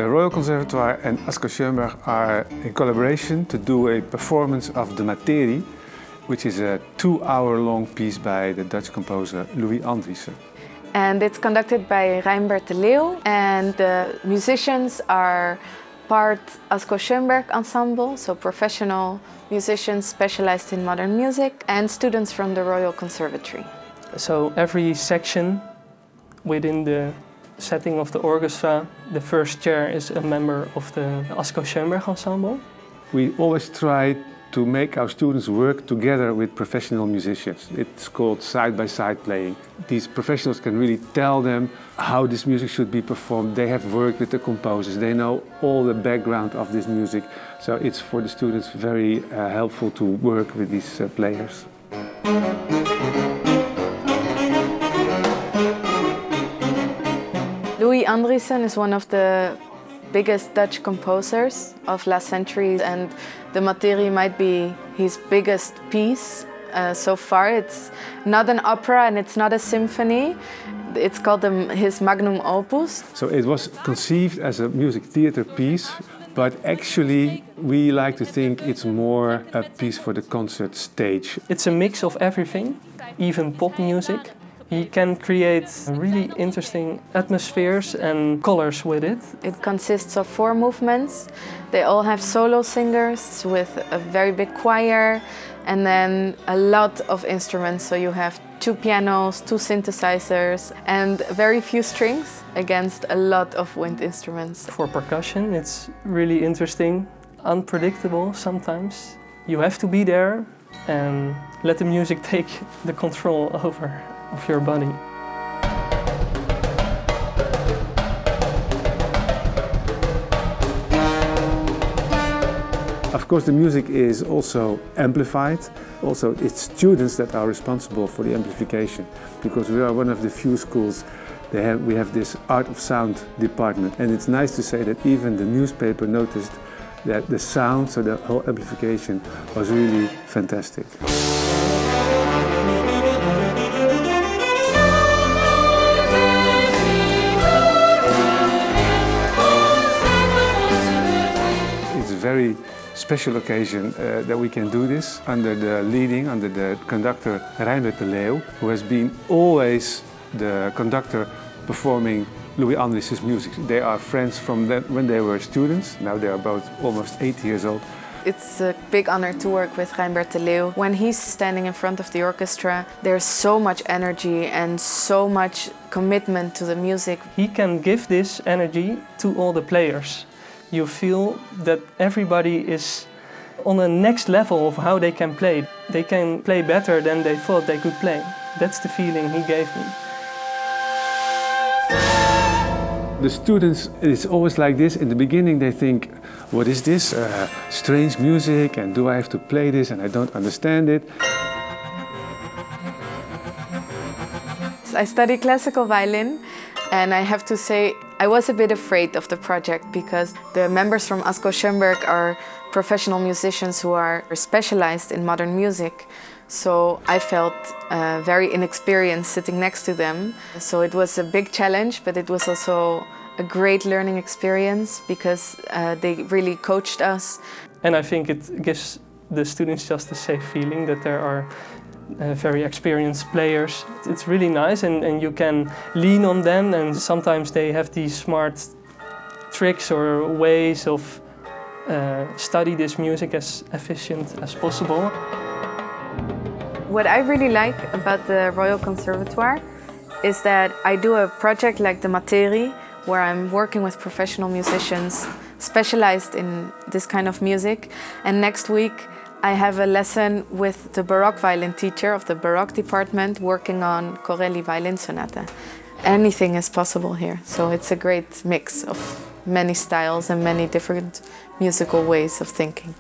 The Royal Conservatoire and Asko Schoenberg are in collaboration to do a performance of the Materie, which is a 2-hour-long piece by the Dutch composer Louis Andriessen. And it's conducted by Reinbert de Leeuw, and the musicians are part Asko Schoenberg ensemble, so professional musicians specialized in modern music, and students from the Royal Conservatory. So every section within the setting of the orchestra, the first chair is a member of the Asko Schoenberg ensemble. We always try to make our students work together with professional musicians. It's called side-by-side playing. These professionals can really tell them how this music should be performed. They have worked with the composers, they know all the background of this music. So it's for the students very helpful to work with these players. Louis Andriessen is one of the biggest Dutch composers of last century, and the Materie might be his biggest piece so far. It's not an opera and it's not a symphony. It's called his magnum opus. So it was conceived as a music theater piece, but actually we like to think it's more a piece for the concert stage. It's a mix of everything, even pop music. He can create really interesting atmospheres and colors with it. It consists of 4 movements. They all have solo singers with a very big choir and then a lot of instruments. So you have 2 pianos, 2 synthesizers and very few strings against a lot of wind instruments. For percussion, it's really interesting, unpredictable sometimes. You have to be there and let the music take the control over of your body. Of course, the music is also amplified. Also, it's students that are responsible for the amplification, because we are one of the few schools we have this art of sound department. And it's nice to say that even the newspaper noticed that the sound, so the whole amplification, was really fantastic. Very special occasion that we can do this under the conductor Reinbert de Leeuw, who has been always the conductor performing Louis Andriessen's music. They are friends from when they were students. Now they are both almost 80 years old. It's a big honor to work with Reinbert de Leeuw. When he's standing in front of the orchestra, there's so much energy and so much commitment to the music. He can give this energy to all the players. You feel that everybody is on a next level of how they can play. They can play better than they thought they could play. That's the feeling he gave me. The students, it's always like this. In the beginning they think, what is this? Strange music, and do I have to play this and I don't understand it? I study classical violin, and I have to say I was a bit afraid of the project because the members from Asko Schoenberg are professional musicians who are specialized in modern music. So I felt very inexperienced sitting next to them. So it was a big challenge, but it was also a great learning experience because they really coached us. And I think it gives the students just a safe feeling that there are very experienced players. It's really nice, and you can lean on them, and sometimes they have these smart tricks or ways of study this music as efficient as possible. What I really like about the Royal Conservatoire is that I do a project like the Materie, where I'm working with professional musicians specialized in this kind of music, and next week I have a lesson with the Baroque violin teacher of the Baroque department working on Corelli violin sonata. Anything is possible here, so it's a great mix of many styles and many different musical ways of thinking.